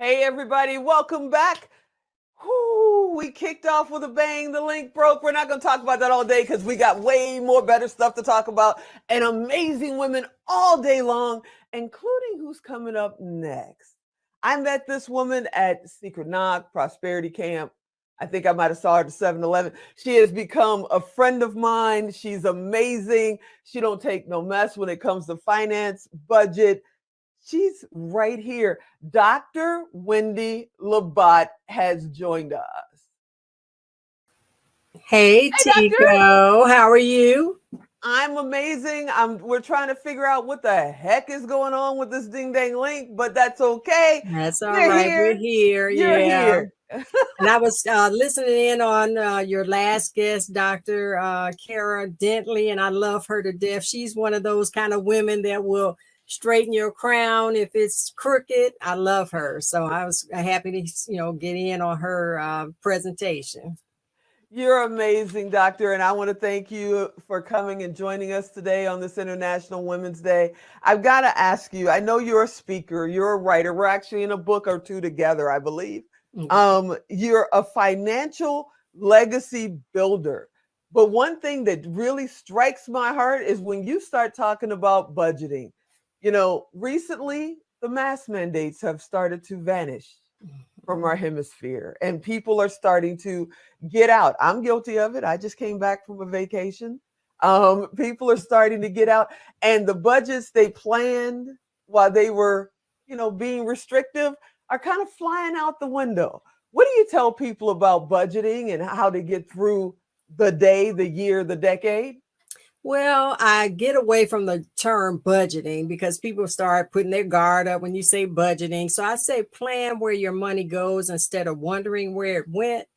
Hey, everybody, welcome back. Whew, we kicked off with a bang. The link broke. We're not going to talk about that all day because we got way more better stuff to talk about and amazing women all day long, including who's coming up next. I met this woman at Secret Knock, Prosperity Camp. I think I might have saw her at 7-Eleven. She has become a friend of mine. She's amazing. She don't take no mess when it comes to finance, budget. She's right here. Dr. Wendy Labat has joined us. Hey, Hey, doctor. Tico, how are you? I'm amazing. We're trying to figure out what the heck is going on with this ding dang link, but that's okay. That's all We're right. We're here. here. You're Yeah. here. And I was listening in on your last guest, Dr. Kara Dentley, and I love her to death. She's one of those kind of women that will straighten your crown if it's crooked. I love her. So I was happy to, get in on her presentation. You're amazing, doctor, and I want to thank you for coming and joining us today on this International Women's Day. I've got to ask you, I know you're a speaker, you're a writer. We're actually in a book or two together, I believe. You're a financial legacy builder. But one thing that really strikes my heart is when you start talking about budgeting. Recently, the mask mandates have started to vanish from our hemisphere, and people are starting to get out. I'm guilty of it. I just came back from a vacation. People are starting to get out, and the budgets they planned while they were, being restrictive are kind of flying out the window. What do you tell people about budgeting and how to get through the day, the year, the decade? Well, I get away from the term budgeting because people start putting their guard up when you say budgeting. So I say plan where your money goes instead of wondering where it went.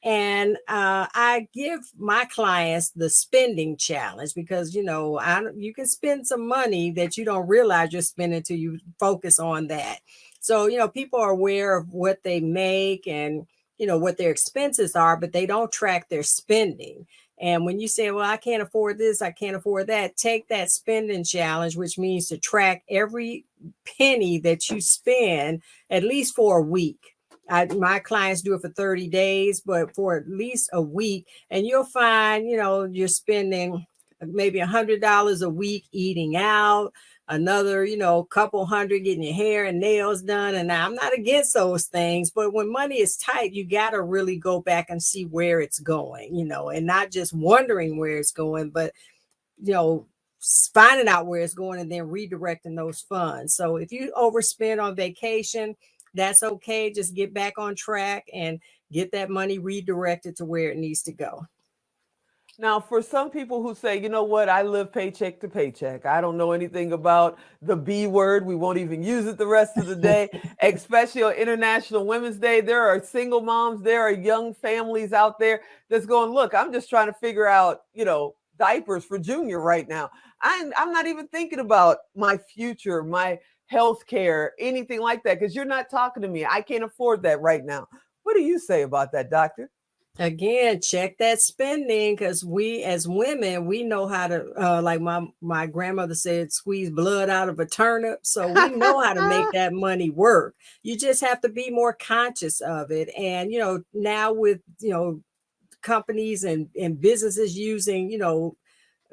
And I give my clients the spending challenge because, you can spend some money that you don't realize you're spending until you focus on that. So, people are aware of what they make and, what their expenses are, but they don't track their spending. And when you say, well, I can't afford this, I can't afford that, take that spending challenge, which means to track every penny that you spend at least for a week. My clients do it for 30 days, but for at least a week. And you'll find, you're spending maybe $100 a week eating out, another, couple hundred getting your hair and nails done. And now I'm not against those things, but when money is tight, you got to really go back and see where it's going, and not just wondering where it's going, but, finding out where it's going and then redirecting those funds. So if you overspend on vacation, that's okay. Just get back on track and get that money redirected to where it needs to go. Now, for some people who say, you know what, I live paycheck to paycheck. I don't know anything about the B word. We won't even use it the rest of the day, especially on International Women's Day. There are single moms, there are young families out there that's going, look, I'm just trying to figure out, diapers for Junior right now. I'm not even thinking about my future, my health care, anything like that, because you're not talking to me. I can't afford that right now. What do you say about that, doctor? Again, check that spending because we as women, we know how to, like my grandmother said, squeeze blood out of a turnip. So we know how to make that money work. You just have to be more conscious of it. And, now with, companies and businesses using,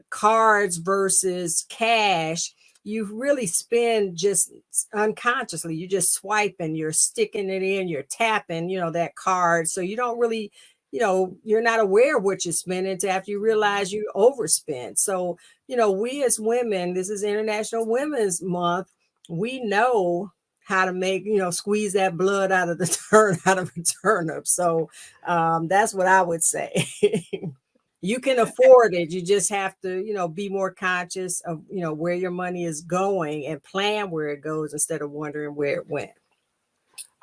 cards versus cash, you really spend just unconsciously. You just swipe and you're sticking it in, you're tapping, that card. So you don't really, you're not aware of what you're spending until after you realize you overspent. So, we as women, this is International Women's Month, we know how to make, squeeze that blood out of a turnip. So that's what I would say. You can afford it. You just have to, be more conscious of, where your money is going and plan where it goes instead of wondering where it went.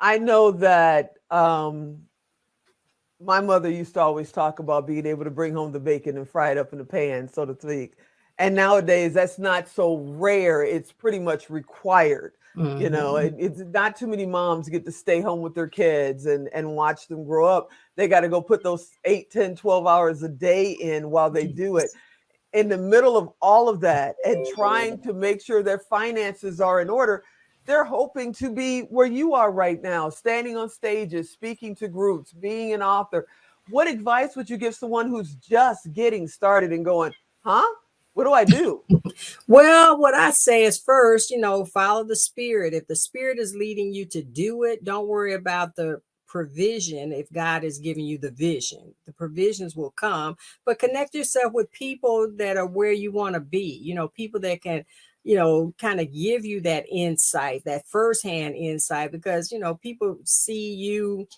I know that my mother used to always talk about being able to bring home the bacon and fry it up in the pan, so to speak. And nowadays, that's not so rare. It's pretty much required. It's not too many moms get to stay home with their kids and watch them grow up. They got to go put those 8, 10, 12 hours a day in while they do it. In the middle of all of that and trying to make sure their finances are in order, they're hoping to be where you are right now, standing on stages, speaking to groups, being an author. What advice would you give someone who's just getting started and going, huh? What do I do? Well, what I say is first, follow the spirit. If the spirit is leading you to do it, don't worry about the provision if God is giving you the vision. The provisions will come, but connect yourself with people that are where you want to be, people that can, kind of give you that insight, that firsthand insight, because, people see you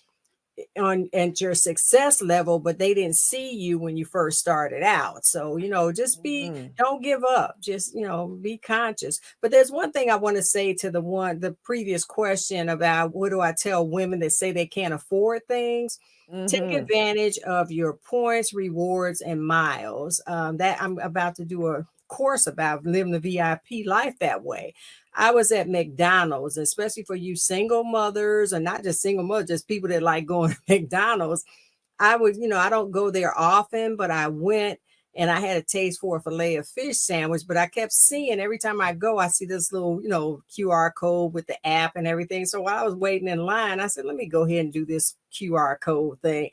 on at your success level, but they didn't see you when you first started out. So, just Mhm. don't give up, just, be conscious. But there's one thing I want to say to the previous question about what do I tell women that say they can't afford things? Take Mhm. advantage of your points, rewards, and miles. That I'm about to do a course about living the VIP life that way. I was at McDonald's, especially for you single mothers, or not just single mothers, just people that like going to McDonald's. I would, I don't go there often, but I went and I had a taste for a filet of fish sandwich. But I kept seeing every time I go, I see this little, QR code with the app and everything. So while I was waiting in line, I said, let me go ahead and do this QR code thing.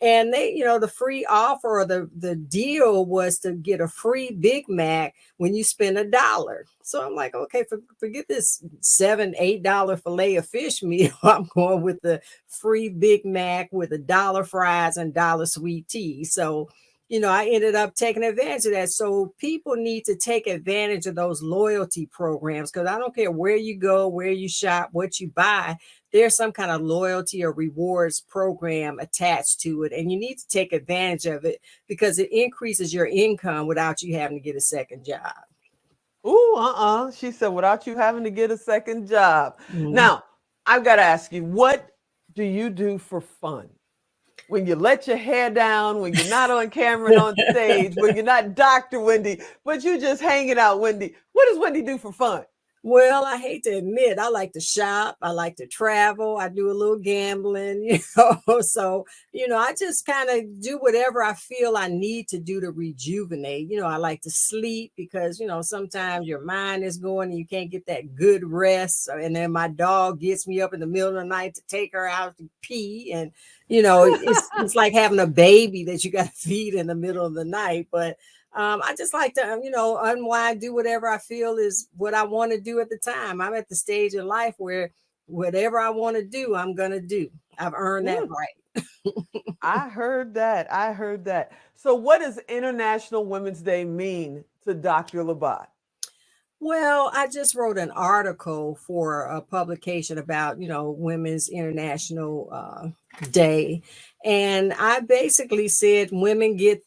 And they, the free offer or the deal was to get a free Big Mac when you spend $1. So I'm like, okay, forget this $7-8 filet of fish meal. I'm going with the free Big Mac with $1 fries and $1 sweet tea. So, I ended up taking advantage of that. So people need to take advantage of those loyalty programs, because I don't care where you go, where you shop, what you buy, there's some kind of loyalty or rewards program attached to it. And you need to take advantage of it because it increases your income without you having to get a second job. Ooh, She said, without you having to get a second job. Mhm. Now, I've got to ask you, what do you do for fun? When you let your hair down, when you're not on camera and on stage, when you're not Dr. Wendy, but you just hanging out, Wendy. What does Wendy do for fun? Well, I hate to admit, I like to shop. I like to travel. I do a little gambling, So, I just kind of do whatever I feel I need to do to rejuvenate. I like to sleep because, sometimes your mind is going and you can't get that good rest. And then my dog gets me up in the middle of the night to take her out to pee. And, it's like having a baby that you got to feed in the middle of the night. But I just like to, unwind, do whatever I feel is what I want to do at the time. I'm at the stage in life where whatever I want to do, I'm going to do. I've earned that Mm, right. I heard that. I heard that. So, what does International Women's Day mean to Dr. Labat? Well, I just wrote an article for a publication about, Women's International Day, and I basically said women get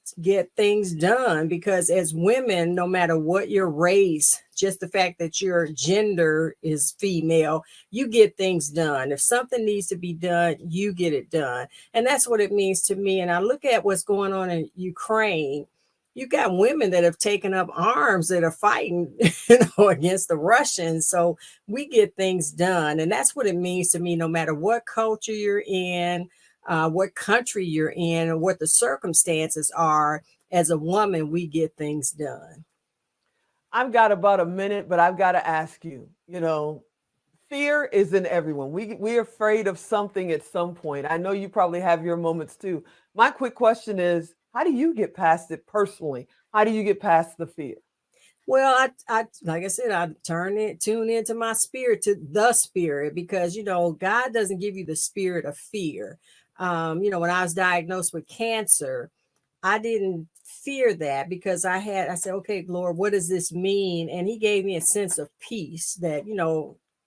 things done because as women, no matter what your race, just the fact that your gender is female, you get things done. If something needs to be done, you get it done, and that's what it means to me. And I look at what's going on in Ukraine. You got women that have taken up arms that are fighting, against the Russians. So we get things done. And that's what it means to me, no matter what culture you're in, what country you're in, or what the circumstances are. As a woman, we get things done. I've got about a minute, but I've got to ask you, fear is in everyone. We're afraid of something at some point. I know you probably have your moments too. My quick question is, how do you get past it personally? How do you get past the fear? Well, I like I said, I tune into my spirit, to the spirit, because God doesn't give you the spirit of fear. When I was diagnosed with cancer, I didn't fear that because I said, okay, Lord, what does this mean? And he gave me a sense of peace that,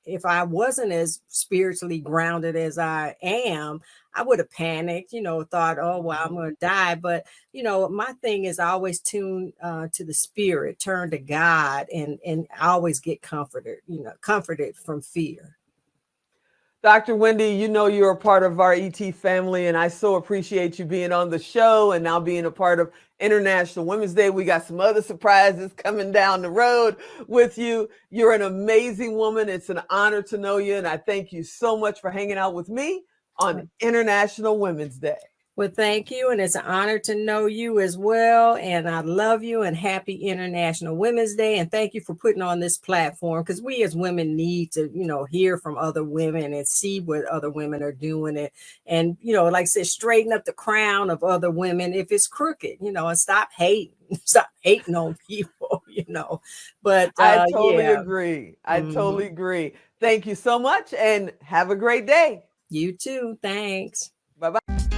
if I wasn't as spiritually grounded as I am, I would have panicked, thought, oh, well, I'm Mhm. going to die. But, my thing is I always tune to the spirit, turn to God, and I always get comforted from fear. Dr. Wendy, you're a part of our ET family, and I so appreciate you being on the show and now being a part of International Women's Day. We got some other surprises coming down the road with you. You're an amazing woman. It's an honor to know you, and I thank you so much for hanging out with me on International Women's Day. Well, thank you. And it's an honor to know you as well. And I love you, and happy International Women's Day. And thank you for putting on this platform, because we as women need to, hear from other women and see what other women are doing. And like I said, straighten up the crown of other women if it's crooked, and stop hating. Stop hating on people. But I totally yeah. agree. I Mhm. totally agree. Thank you so much and have a great day. You too. Thanks. Bye bye.